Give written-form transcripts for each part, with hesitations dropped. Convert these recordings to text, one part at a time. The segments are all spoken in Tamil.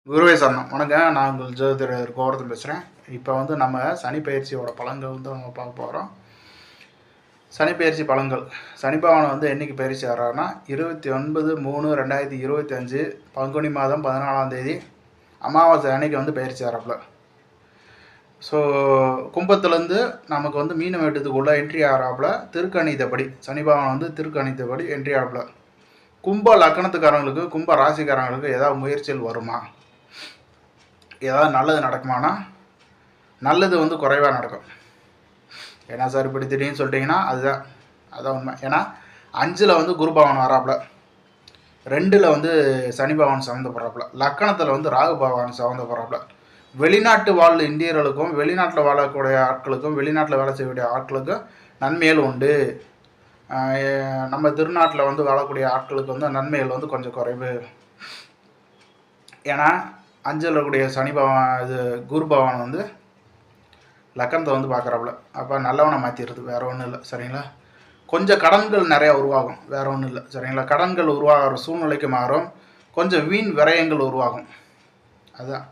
குருவே சரணம். வணக்கம். நான் உங்கள் ஜோதிடர் கோவர்தன் பேசுகிறேன். இப்போ நம்ம சனி பயிற்சியோட பலன்கள் நம்ம பார்க்க போகிறோம். சனி பயிற்சி பலன்கள். சனி பகவான் என்றைக்கு பயிற்சி ஆகிறாருன்னா 29/3/2025 பங்குனி மாதம் 14ஆம் தேதி அமாவாசை அன்னைக்கு பயிற்சி ஆகிறாப்புல. ஸோ கும்பத்துலேருந்து நமக்கு மீனம் வீட்டத்துக்குள்ளே என்ட்ரி ஆகிறாப்புல. திருக்கணித்தபடி சனி பகவான் திருக்கணித்தபடி என்ட்ரி ஆகிறாப்புல. கும்ப லக்கணத்துக்காரங்களுக்கு கும்ப ராசிக்காரங்களுக்கு ஏதாவது முயற்சிகள் வருமா, ஏதாவது நல்லது நடக்குமானா நல்லது குறைவாக நடக்கும். ஏன்னா சார் இப்படி திடீர்னு சொல்லிட்டிங்கன்னா அதுதான் உண்மை. ஏன்னா 5ல் குரு பகவான் வராப்புல, 2ல் சனி பகவான் சம்மந்தப்படுறாப்புல, லக்கணத்தில் ராகு பகவான் சம்மந்தப்படுறாப்புல. வெளிநாட்டு வாழ் இந்தியர்களுக்கும் வெளிநாட்டில் வாழக்கூடிய ஆட்களுக்கும் வெளிநாட்டில் வேலை செய்யக்கூடிய ஆட்களுக்கும் நன்மைகள் உண்டு. நம்ம திருநாட்டில் வாழக்கூடிய ஆட்களுக்கு நன்மைகள் கொஞ்சம் குறைவு. ஏன்னா 5ல் இருக்கக்கூடிய சனி பகவான் குரு பகவான் லக்கணத்தை பார்க்குறாப்புல. அப்போ நல்லவனை மாற்றிடுறது, வேறு ஒன்றும் இல்லை. சரிங்களா? கொஞ்சம் கடன்கள் நிறையா உருவாகும், வேறு ஒன்றும் இல்லை. சரிங்களா? கடன்கள் உருவாகிற சூழ்நிலைக்கு மாறும், கொஞ்சம் வீண் விரயங்கள் உருவாகும். அதுதான்.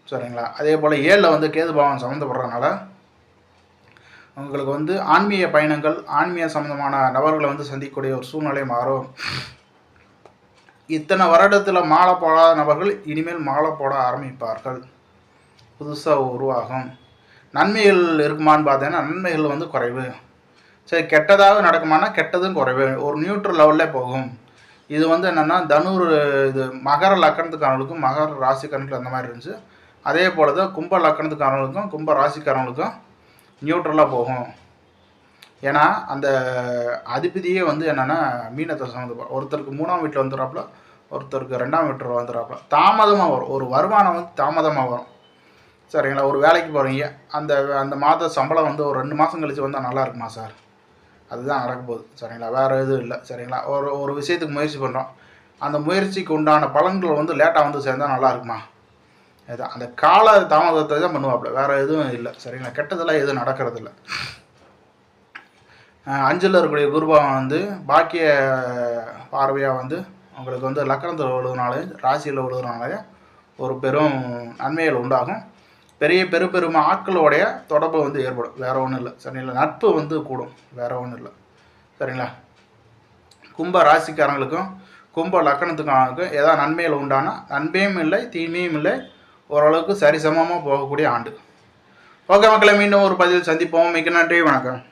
சரிங்களா? அதே போல் 7ல் கேது பகவான் சம்மந்தப்படுறதுனால உங்களுக்கு ஆன்மீக பயணங்கள், ஆன்மீக சம்மந்தமான நபர்களை சந்திக்கக்கூடிய ஒரு சூழ்நிலை மாறும். இத்தனை வருடத்தில் மாலை போடாத நபர்கள் இனிமேல் மாலை போட ஆரம்பிப்பார்கள், புதுசாக உருவாகும். நன்மைகள் இருக்குமான்னு பார்த்தீங்கன்னா நன்மைகள் குறைவு. சரி, கெட்டதாக நடக்குமானா கெட்டதும் குறைவு, ஒரு நியூட்ரல் லெவலில் போகும். இது என்னென்னா தனுர் இது மகர லக்கணத்துக்காரங்களுக்கும் மகர ராசிக்காரங்களுக்கும் அந்த மாதிரி இருந்துச்சு. அதே போல் தான் கும்ப லக்கணத்துக்காரங்களுக்கும் கும்ப ராசிக்காரங்களுக்கும் நியூட்ரலாக போகும். ஏன்னா அந்த அதிபதியே என்னென்னா மீனத்தை சம்மந்தப்படும். ஒருத்தருக்கு 3ஆம் வீட்டில் வந்துடுறாப்புல, ஒருத்தருக்கு 2ஆம் வீட்டில் வந்துடுறாப்புல. தாமதமாக வரும், ஒரு வருமானம் தாமதமாக வரும். சரிங்களா? ஒரு வேலைக்கு போகிறீங்க, அந்த மாத சம்பளம் ஒரு 2 மாதம் கழித்து வந்தால் நல்லா இருக்குமா சார்? அதுதான் நடக்க போகுது. சரிங்களா? வேறு எதுவும் இல்லை. சரிங்களா? ஒரு விஷயத்துக்கு முயற்சி பண்ணுறோம், அந்த முயற்சிக்கு உண்டான பலன்கள் லேட்டாக சேர்ந்தால் நல்லா இருக்குமா? அதுதான் அந்த கால தாமதத்தை தான் பண்ணுவாப்புல, வேறு எதுவும் இல்லை. சரிங்களா? கெட்டதெல்லாம் எதுவும் நடக்கிறது இல்லை. 5ல் இருக்கக்கூடிய குருபகவான் பாக்கிய பார்வையாக உங்களுக்கு லக்கணத்தில் விழுதுனாலே ராசியில் விழுதுனாலே ஒரு பெரும் நன்மைகள் உண்டாகும். பெரும் ஆட்களோடைய தொடர்பு ஏற்படும், வேறு ஒன்றும் இல்லை. சரிங்களா? நட்பு கூடும், வேறு ஒன்றும் இல்லை. சரிங்களா? கும்ப ராசிக்காரங்களுக்கும் கும்ப லக்கணத்துக்காரங்களுக்கும் ஏதாவது நன்மைகள் உண்டானா நன்மையும் இல்லை தீமையும் இல்லை, ஓரளவுக்கு சரிசமமாக போகக்கூடிய ஆண்டு. ஓகே மக்களை, மீண்டும் ஒரு பதிவில் சந்திப்போம். மிக்க நன்றி, வணக்கம்.